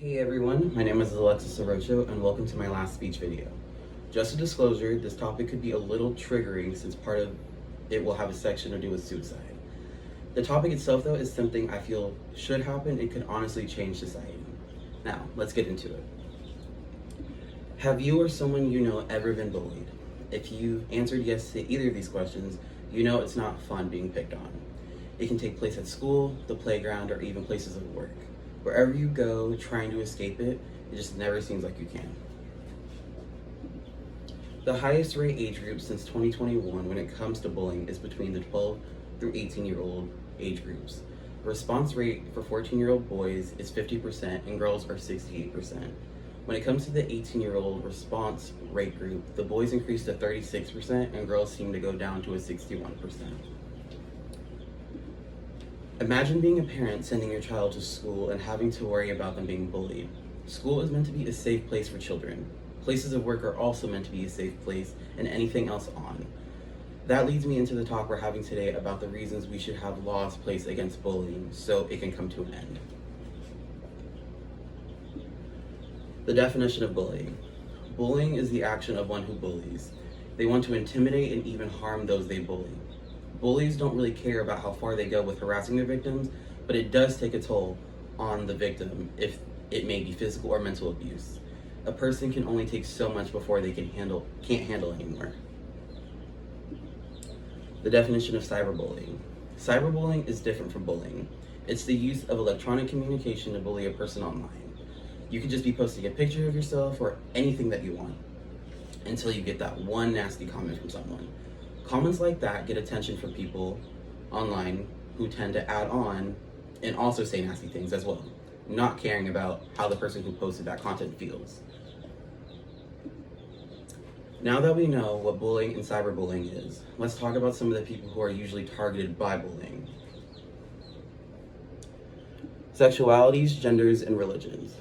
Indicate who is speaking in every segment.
Speaker 1: Hey everyone, my name is Alexis Sorocho and welcome to my last speech video. Just a disclosure, this topic could be a little triggering since part of it will have a section to do with suicide. The topic itself though is something I feel should happen and could honestly change society. Now, let's get into it. Have you or someone you know ever been bullied? If you answered yes to either of these questions, you know it's not fun being picked on. It can take place at school, the playground, or even places of work. Wherever you go trying to escape it, it just never seems like you can. The highest rate age group since 2021 when it comes to bullying is between the 12 through 18-year-old age groups. The response rate for 14-year-old boys is 50% and girls are 68%. When it comes to the 18-year-old response rate group, the boys increased to 36% and girls seem to go down to a 61%. Imagine being a parent sending your child to school and having to worry about them being bullied. School is meant to be a safe place for children. Places of work are also meant to be a safe place, and anything else on. That leads me into the talk we're having today about the reasons we should have laws placed against bullying so it can come to an end. The definition of bullying. Bullying is the action of one who bullies. They want to intimidate and even harm those they bully. Bullies don't really care about how far they go with harassing their victims, but it does take a toll on the victim if it may be physical or mental abuse. A person can only take so much before they can't handle anymore. The definition of cyberbullying. Cyberbullying is different from bullying. It's the use of electronic communication to bully a person online. You could just be posting a picture of yourself or anything that you want until you get that one nasty comment from someone. Comments like that get attention from people online who tend to add on and also say nasty things as well, not caring about how the person who posted that content feels. Now that we know what bullying and cyberbullying is, let's talk about some of the people who are usually targeted by bullying. Sexualities, genders, and religions.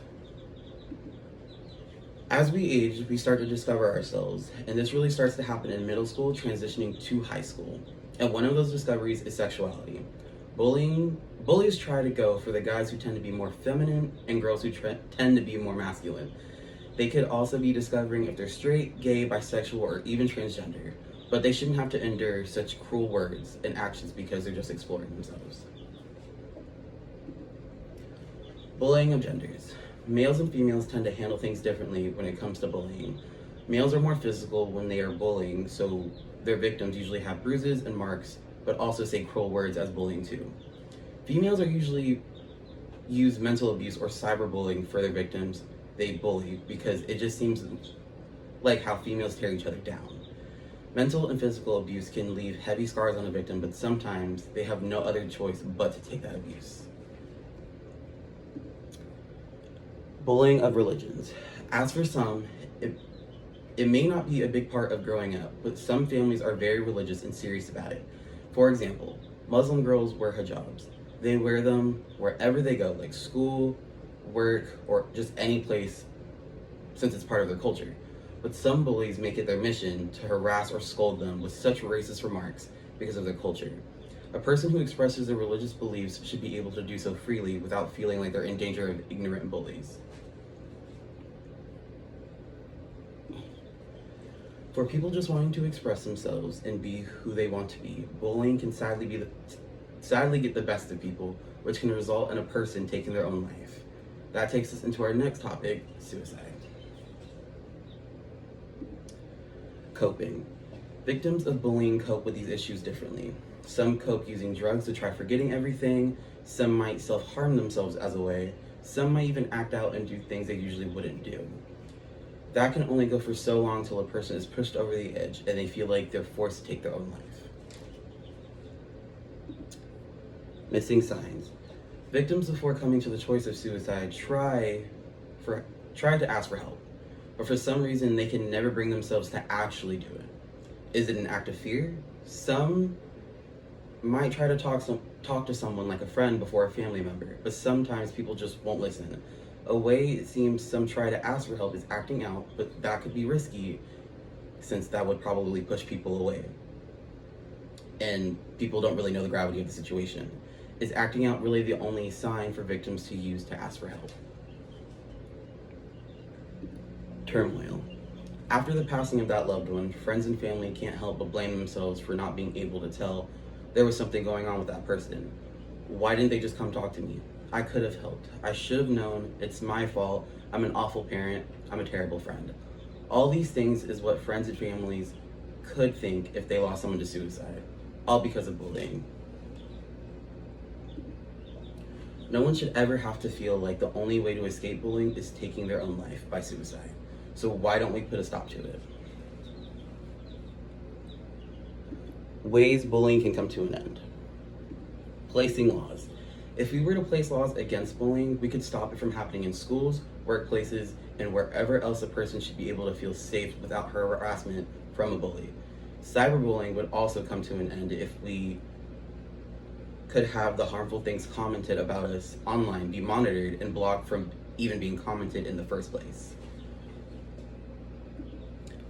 Speaker 1: As we age, we start to discover ourselves, and this really starts to happen in middle school, transitioning to high school. And one of those discoveries is sexuality. Bullies try to go for the guys who tend to be more feminine and girls who tend to be more masculine. They could also be discovering if they're straight, gay, bisexual, or even transgender, but they shouldn't have to endure such cruel words and actions because they're just exploring themselves. Bullying of genders. Males and females tend to handle things differently when it comes to bullying. Males are more physical when they are bullying, so their victims usually have bruises and marks, but also say cruel words as bullying too. Females are usually use mental abuse or cyberbullying for their victims they bully because it just seems like how females tear each other down. Mental and physical abuse can leave heavy scars on a victim, but sometimes they have no other choice but to take that abuse. Bullying of religions. As for some, it may not be a big part of growing up, but some families are very religious and serious about it. For example, Muslim girls wear hijabs. They wear them wherever they go, like school, work, or just any place since it's part of their culture. But some bullies make it their mission to harass or scold them with such racist remarks because of their culture. A person who expresses their religious beliefs should be able to do so freely without feeling like they're in danger of ignorant bullies. For people just wanting to express themselves and be who they want to be, bullying can sadly get the best of people, which can result in a person taking their own life. That takes us into our next topic, suicide. Coping. Victims of bullying cope with these issues differently. Some cope using drugs to try forgetting everything, some might self-harm themselves as a way, some might even act out and do things they usually wouldn't do. That can only go for so long till a person is pushed over the edge and they feel like they're forced to take their own life. Missing signs. Victims before coming to the choice of suicide try to ask for help, but for some reason they can never bring themselves to actually do it. Is it an act of fear? Some might try to talk to someone like a friend before a family member, but sometimes people just won't listen. A way it seems some try to ask for help is acting out, but that could be risky since that would probably push people away. And people don't really know the gravity of the situation. Is acting out really the only sign for victims to use to ask for help? Turmoil. After the passing of that loved one, friends and family can't help but blame themselves for not being able to tell there was something going on with that person. Why didn't they just come talk to me? I could have helped. I should have known. It's my fault. I'm an awful parent. I'm a terrible friend. All these things is what friends and families could think if they lost someone to suicide, all because of bullying. No one should ever have to feel like the only way to escape bullying is taking their own life by suicide. So why don't we put a stop to it? Ways bullying can come to an end. Placing laws. If we were to place laws against bullying, we could stop it from happening in schools, workplaces, and wherever else a person should be able to feel safe without harassment from a bully. Cyberbullying would also come to an end if we could have the harmful things commented about us online be monitored and blocked from even being commented in the first place.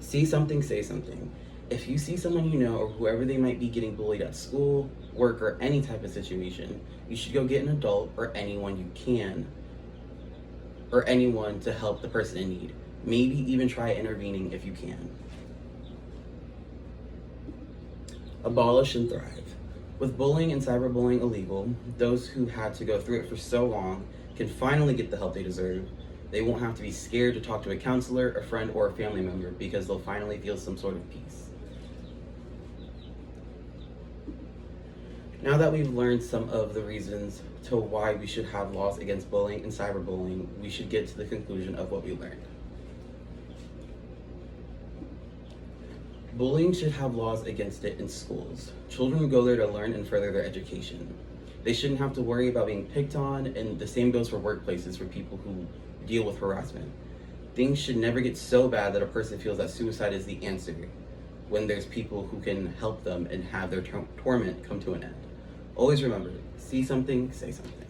Speaker 1: See something, say something. If you see someone you know or whoever they might be getting bullied at school, work, or any type of situation, you should go get an adult or anyone you can, or anyone to help the person in need. Maybe even try intervening if you can. Abolish and thrive. With bullying and cyberbullying illegal, those who had to go through it for so long can finally get the help they deserve. They won't have to be scared to talk to a counselor, a friend, or a family member because they'll finally feel some sort of peace. Now that we've learned some of the reasons to why we should have laws against bullying and cyberbullying, we should get to the conclusion of what we learned. Bullying should have laws against it in schools. Children go there to learn and further their education. They shouldn't have to worry about being picked on, and the same goes for workplaces for people who deal with harassment. Things should never get so bad that a person feels that suicide is the answer when there's people who can help them and have their torment come to an end. Always remember, see something, say something.